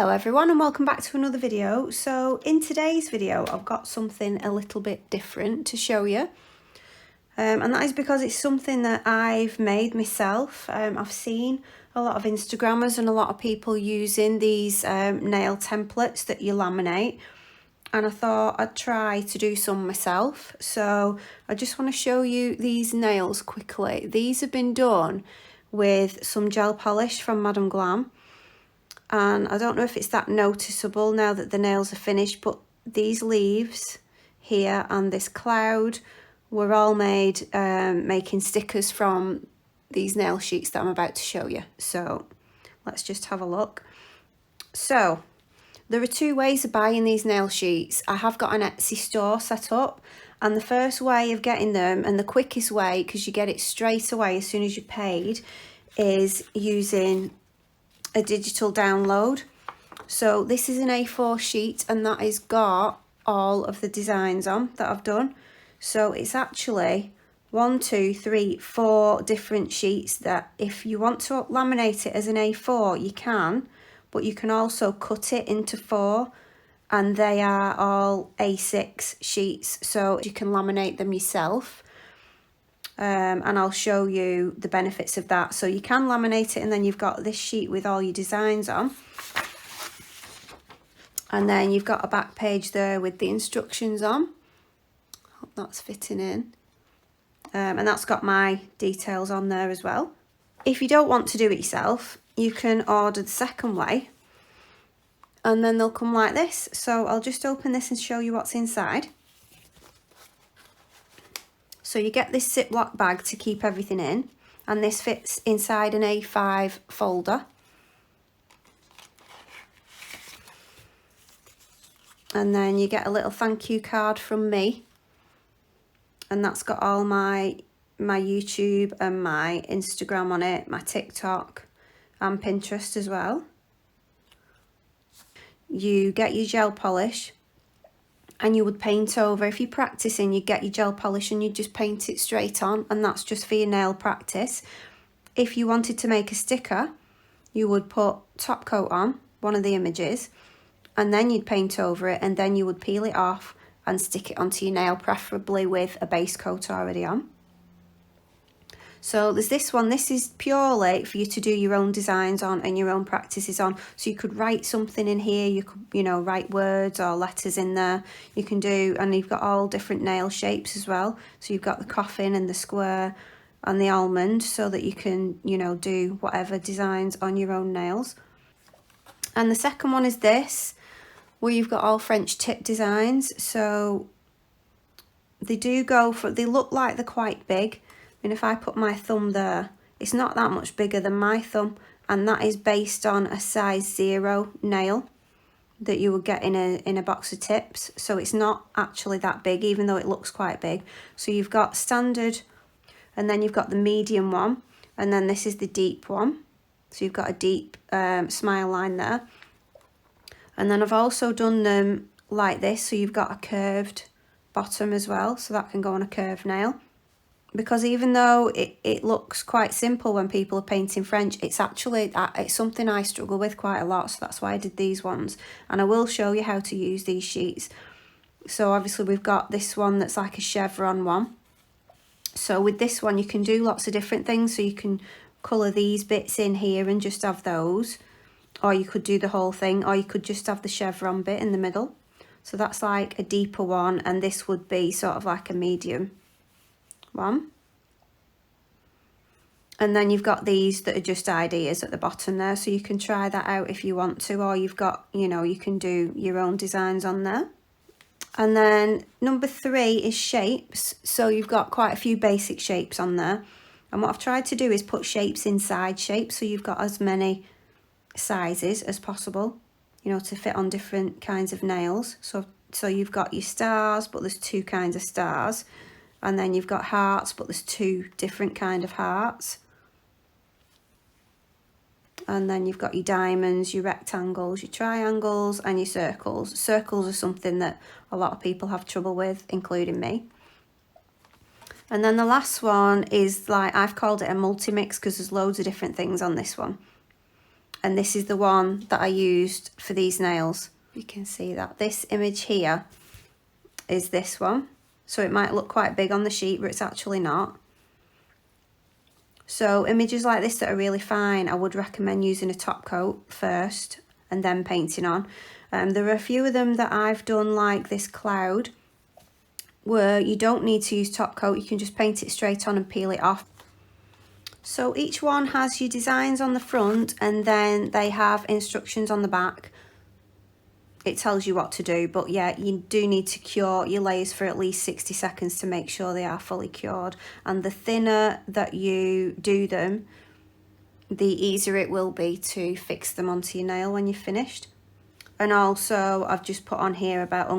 Hello everyone and welcome back to another video. So in today's video I've got something a little bit different to show you, and that is because it's something that I've made myself. I've seen a lot of Instagrammers and a lot of people using these nail templates that you laminate, and I thought I'd try to do some myself. So I just want to show you these nails quickly. These have been done with some gel polish from Glam. And I don't know if it's that noticeable now that the nails are finished, but these leaves here and this cloud were all made making stickers from these nail sheets that I'm about to show you. So let's just have a look. So there are two ways of buying these nail sheets. I have got an Etsy store set up, and the first way of getting them, and the quickest way, because you get it straight away as soon as you're paid, is using a digital download. So this is an A4 sheet, and that has got all of the designs on that I've done. So it's actually 4 different sheets that if you want to laminate it as an A4 you can, but you can also cut it into 4, and they are all A6 sheets, so you can laminate them yourself. And I'll show you the benefits of that. So you can laminate it, and then you've got this sheet with all your designs on, and then you've got a back page there with the instructions on. Hope that's fitting in, and that's got my details on there as well. If you don't want to do it yourself, you can order the second way, and then they'll come like this. So I'll just open this and show you what's inside. So you get this Ziploc bag to keep everything in, and this fits inside an A5 folder. And then you get a little thank you card from me, and that's got all my YouTube and my Instagram on it, my TikTok and Pinterest as well. You get your gel polish, and you would paint over. If you're practicing, you get your gel polish and you just paint it straight on, and that's just for your nail practice. If you wanted to make a sticker, you would put top coat on one of the images, and then you'd paint over it, and then you would peel it off and stick it onto your nail, preferably with a base coat already on. So there's this one. This is purely for you to do your own designs on and your own practices on. So you could write something in here. You could, write words or letters in there. You can do, and you've got all different nail shapes as well. So you've got the coffin and the square and the almond, so that you can, do whatever designs on your own nails. And the second one is this, where you've got all French tip designs. So they look like they're quite big. And if I put my thumb there, it's not that much bigger than my thumb, and that is based on a size 0 nail that you would get in a box of tips. So it's not actually that big, even though it looks quite big. So you've got standard, and then you've got the medium one, and then this is the deep one. So you've got a deep smile line there. And then I've also done them like this, so you've got a curved bottom as well, so that can go on a curved nail. Because even though it looks quite simple when people are painting French, it's something I struggle with quite a lot, so that's why I did these ones. And I will show you how to use these sheets. So obviously we've got this one that's like a chevron one. So with this one you can do lots of different things. So you can colour these bits in here and just have those, or you could do the whole thing, or you could just have the chevron bit in the middle. So that's like a deeper one, and this would be sort of like a medium one. And then you've got these that are just ideas at the bottom there, so you can try that out if you want to, or you've got, you can do your own designs on there. And then number 3 is shapes. So you've got quite a few basic shapes on there, and what I've tried to do is put shapes inside shapes, so you've got as many sizes as possible, to fit on different kinds of nails. So you've got your stars, but there's 2 kinds of stars. And then you've got hearts, but there's 2 different kind of hearts. And then you've got your diamonds, your rectangles, your triangles, and your circles. Circles are something that a lot of people have trouble with, including me. And then the last one is, like, I've called it a multi-mix because there's loads of different things on this one. and this is the one that I used for these nails. You can see that this image here is this one, so it might look quite big on the sheet, but it's actually not. So images like this that are really fine, I would recommend using a top coat first and then painting on. There are a few of them that I've done, like this cloud, where you don't need to use top coat, you can just paint it straight on and peel it off. So each one has your designs on the front, and then they have instructions on the back. It tells you what to do, but yeah, you do need to cure your layers for at least 60 seconds to make sure they are fully cured. And the thinner that you do them, the easier it will be to fix them onto your nail when you're finished. And also, I've just put on here about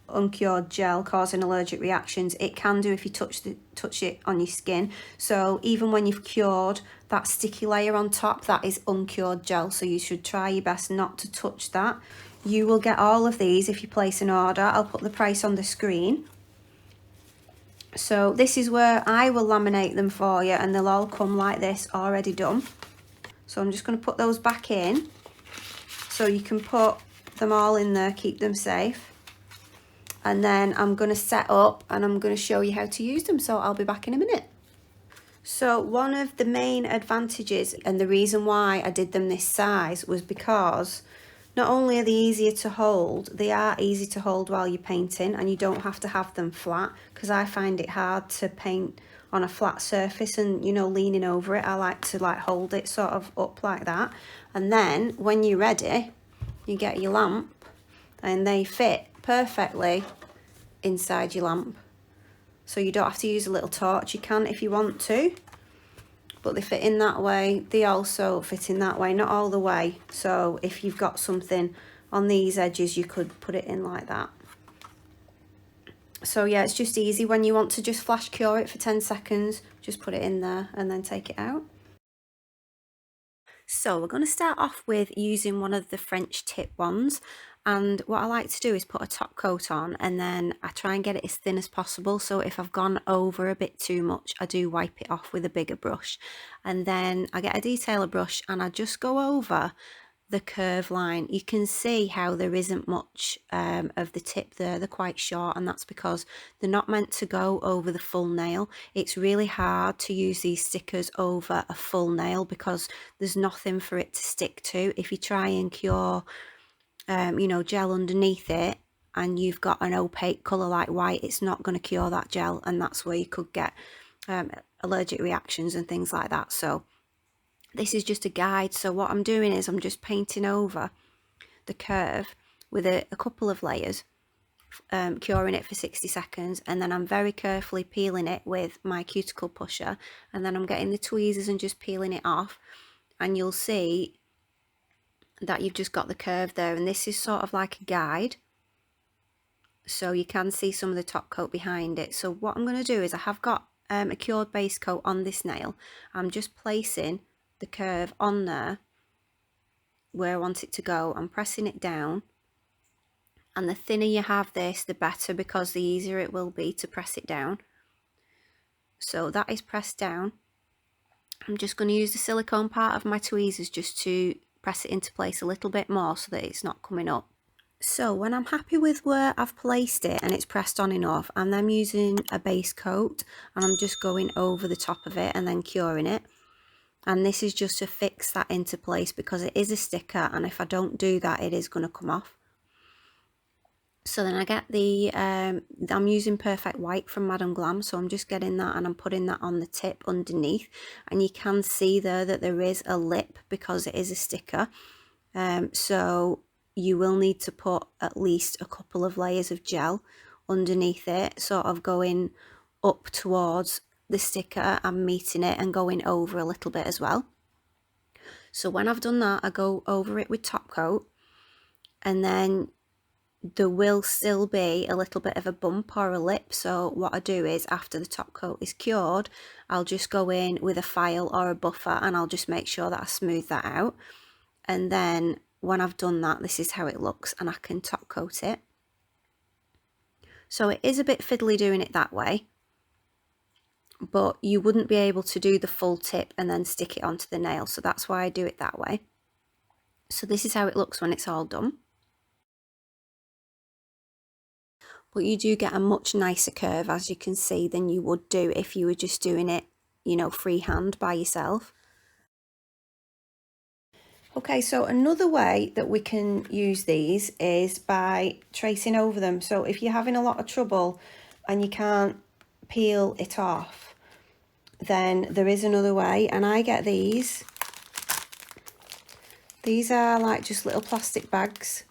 uncured gel causing allergic reactions. It can do if you touch it on your skin. So even when you've cured, that sticky layer on top, that is uncured gel, so you should try your best not to touch that. You will get all of these if you place an order. I'll put the price on the screen. So this is where I will laminate them for you, and they'll all come like this, already done. So I'm just going to put those back in, so you can put them all in there, keep them safe. And then I'm going to set up and I'm going to show you how to use them, so I'll be back in a minute. So one of the main advantages, and the reason why I did them this size, was because not only are they easier to hold, they are easy to hold while you're painting, and you don't have to have them flat, because I find it hard to paint on a flat surface and, you know, leaning over it. I like to like hold it sort of up like that. And then when you're ready, you get your lamp and they fit perfectly inside your lamp. So you don't have to use a little torch. You can if you want to, but they fit in that way. They also fit in that way, not all the way. So if you've got something on these edges, you could put it in like that. So yeah, it's just easy. When you want to just flash cure it for 10 seconds, just put it in there and then take it out. So we're going to start off with using one of the French tip ones, and what I like to do is put a top coat on, and then I try and get it as thin as possible. So if I've gone over a bit too much, I do wipe it off with a bigger brush, and then I get a detailer brush and I just go over the curve line. You can see how there isn't much of the tip there. They're quite short, and that's because they're not meant to go over the full nail. It's really hard to use these stickers over a full nail because there's nothing for it to stick to. If you try and cure you know, gel underneath it and you've got an opaque colour like white, it's not going to cure that gel, and that's where you could get allergic reactions and things like that. So this is just a guide. So what I'm doing is I'm just painting over the curve with a couple of layers, curing it for 60 seconds, and then I'm very carefully peeling it with my cuticle pusher, and then I'm getting the tweezers and just peeling it off, and you'll see that you've just got the curve there. And this is sort of like a guide, so you can see some of the top coat behind it. So what I'm going to do is I have got a cured base coat on this nail. I'm just placing the curve on there where I want it to go. I'm pressing it down, and the thinner you have this, the better, because the easier it will be to press it down. So that is pressed down. I'm just going to use the silicone part of my tweezers just to press it into place a little bit more so that it's not coming up. So when I'm happy with where I've placed it and it's pressed on enough, I'm then using a base coat and I'm just going over the top of it and then curing it. And this is just to fix that into place because it is a sticker, and if I don't do that, it is going to come off. So then I get the, I'm using Perfect White from Glam, so I'm just getting that and I'm putting that on the tip underneath. And you can see there that there is a lip because it is a sticker. So you will need to put at least a couple of layers of gel underneath it, sort of going up towards the sticker and meeting it and going over a little bit as well. So when I've done that, I go over it with top coat, and then there will still be a little bit of a bump or a lip. So what I do is, after the top coat is cured, I'll just go in with a file or a buffer and I'll just make sure that I smooth that out. And then when I've done that, this is how it looks, and I can top coat it. So it is a bit fiddly doing it that way, but you wouldn't be able to do the full tip and then stick it onto the nail, so that's why I do it that way. So this is how it looks when it's all done. But you do get a much nicer curve, as you can see, than you would do if you were just doing it, you know, freehand by yourself. Okay, so another way that we can use these is by tracing over them. So if you're having a lot of trouble and you can't peel it off, then there is another way, and I get these. These are like just little plastic bags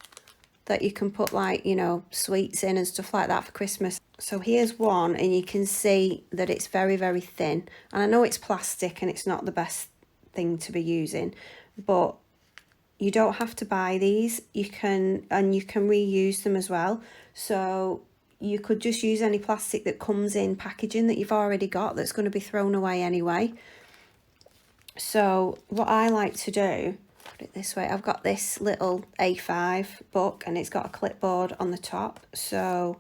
that you can put, like, you know, sweets in and stuff like that for Christmas. So here's one, and you can see that it's very, very thin. And I know it's plastic and it's not the best thing to be using, but you don't have to buy these. You can reuse them as well. So you could just use any plastic that comes in packaging that you've already got that's going to be thrown away anyway. So what I like to do, put it this way, I've got this little A5 book and it's got a clipboard on the top, so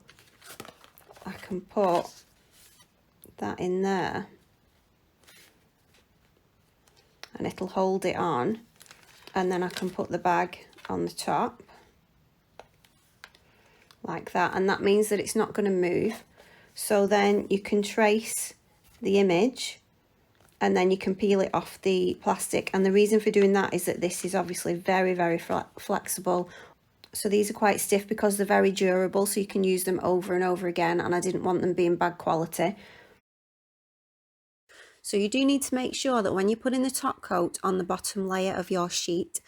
I can put that in there and it'll hold it on, and then I can put the bag on the top like that, and that means that it's not going to move. So then you can trace the image and then you can peel it off the plastic. And the reason for doing that is that this is obviously very, very flexible. So these are quite stiff because they're very durable, so you can use them over and over again, and I didn't want them being bad quality. So you do need to make sure that when you're putting the top coat on the bottom layer of your sheet,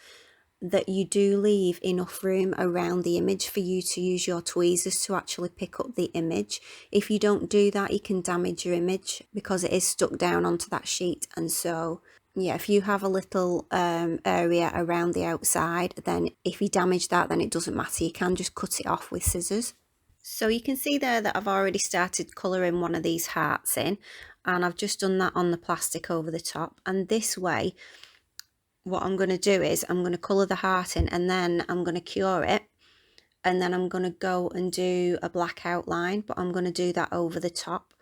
that you do leave enough room around the image for you to use your tweezers to actually pick up the image. If you don't do that, you can damage your image because it is stuck down onto that sheet. And so, yeah, if you have a little area around the outside, then if you damage that, then it doesn't matter. You can just cut it off with scissors. So you can see there that I've already started colouring one of these hearts in, and I've just done that on the plastic over the top. And this way, what I'm going to do is I'm going to colour the heart in, and then I'm going to cure it, and then I'm going to go and do a black outline, but I'm going to do that over the top.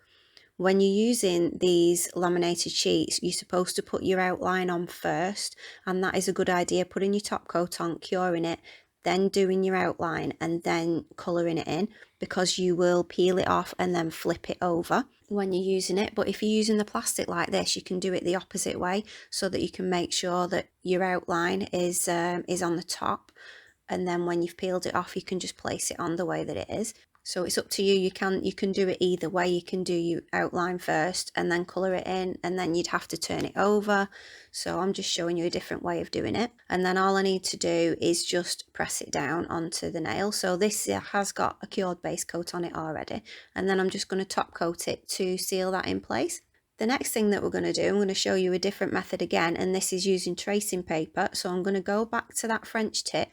When you're using these laminated sheets, you're supposed to put your outline on first, and that is a good idea, putting your top coat on, curing it, then doing your outline and then colouring it in, because you will peel it off and then flip it over when you're using it. But if you're using the plastic like this, you can do it the opposite way, so that you can make sure that your outline is on the top, and then when you've peeled it off, you can just place it on the way that it is. So it's up to you. You can do it either way. You can do your outline first and then colour it in, and then you'd have to turn it over. So I'm just showing you a different way of doing it. And then all I need to do is just press it down onto the nail. So this has got a cured base coat on it already. And then I'm just going to top coat it to seal that in place. The next thing that we're going to do, I'm going to show you a different method again, and this is using tracing paper. So I'm going to go back to that French tip,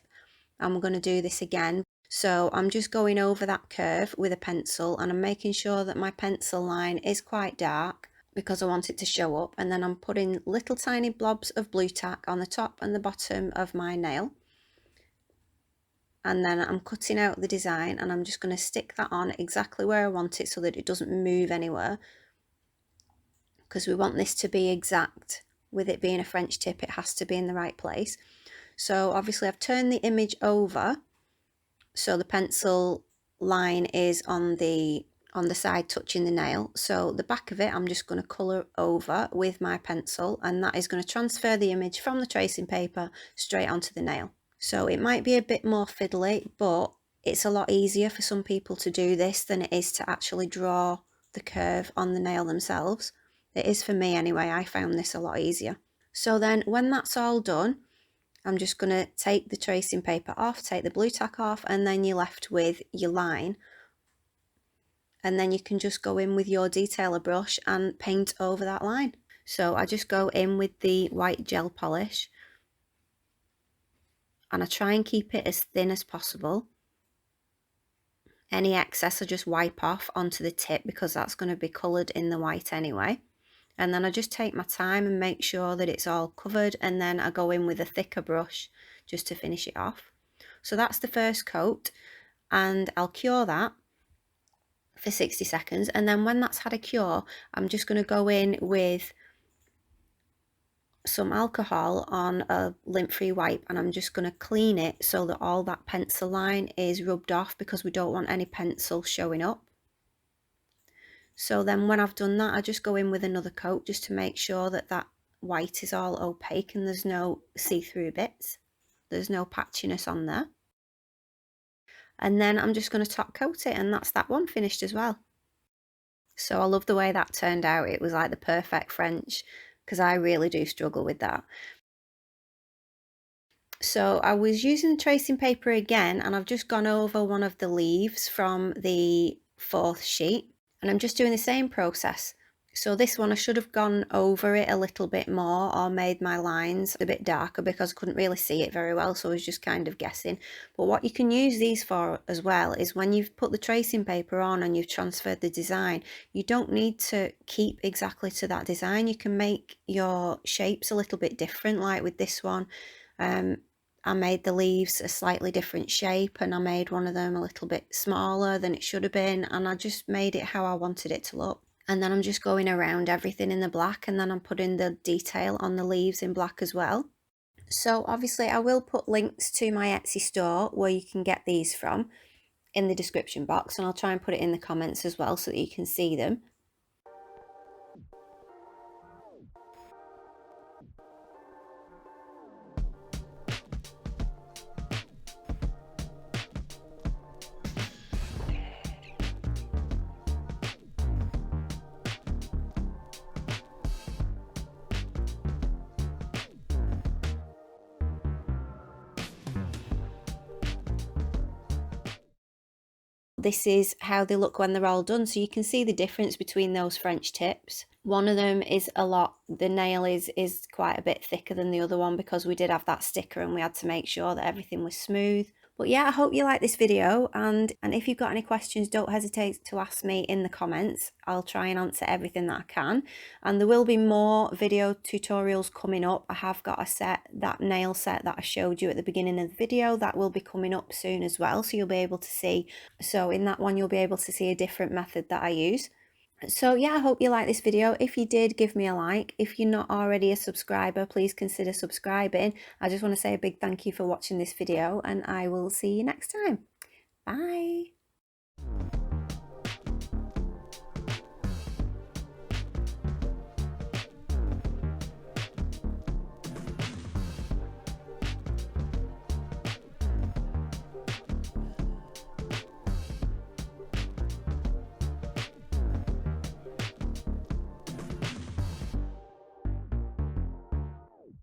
and we're going to do this again. So I'm just going over that curve with a pencil, and I'm making sure that my pencil line is quite dark because I want it to show up. And then I'm putting little tiny blobs of blue tack on the top and the bottom of my nail. And then I'm cutting out the design, and I'm just going to stick that on exactly where I want it so that it doesn't move anywhere, because we want this to be exact. With it being a French tip, it has to be in the right place. So obviously I've turned the image over, so the pencil line is on the side touching the nail. So the back of it, I'm just going to colour over with my pencil, and that is going to transfer the image from the tracing paper straight onto the nail. So it might be a bit more fiddly, but it's a lot easier for some people to do this than it is to actually draw the curve on the nail themselves. It is for me anyway. I found this a lot easier. So then when that's all done, I'm just going to take the tracing paper off, take the blue tack off, and then you're left with your line. And then you can just go in with your detailer brush and paint over that line. So I just go in with the white gel polish, and I try and keep it as thin as possible. Any excess I just wipe off onto the tip, because that's going to be coloured in the white anyway. And then I just take my time and make sure that it's all covered, and then I go in with a thicker brush just to finish it off. So that's the first coat, and I'll cure that for 60 seconds. And then when that's had a cure, I'm just going to go in with some alcohol on a lint-free wipe, and I'm just going to clean it so that all that pencil line is rubbed off, because we don't want any pencil showing up. So then when I've done that, I just go in with another coat just to make sure that that white is all opaque and there's no see-through bits. There's no patchiness on there. And then I'm just going to top coat it, and that's that one finished as well. So I love the way that turned out. It was like the perfect French, because I really do struggle with that. So I was using the tracing paper again, and I've just gone over one of the leaves from the 4th sheet, and I'm just doing the same process. So this one I should have gone over it a little bit more, or made my lines a bit darker, because I couldn't really see it very well, so I was just kind of guessing. But what you can use these for as well is when you've put the tracing paper on and you've transferred the design, you don't need to keep exactly to that design. You can make your shapes a little bit different, like with this one. I made the leaves a slightly different shape, and I made one of them a little bit smaller than it should have been, and I just made it how I wanted it to look. And then I'm just going around everything in the black, and then I'm putting the detail on the leaves in black as well. So obviously I will put links to my Etsy store where you can get these from in the description box, and I'll try and put it in the comments as well so that you can see them. This is how they look when they're all done, so you can see the difference between those French tips. One of them is the nail is quite a bit thicker than the other one, because we did have that sticker and we had to make sure that everything was smooth. But yeah, I hope you like this video, and if you've got any questions, don't hesitate to ask me in the comments. I'll try and answer everything that I can, and there will be more video tutorials coming up. I have got a set, that nail set that I showed you at the beginning of the video, that will be coming up soon as well, so you'll be able to see. So in that one, you'll be able to see a different method that I use. So yeah, I hope you like this video. If you did, give me a like. If you're not already a subscriber, please consider subscribing. I just want to say a big thank you for watching this video, and I will see you next time. Bye.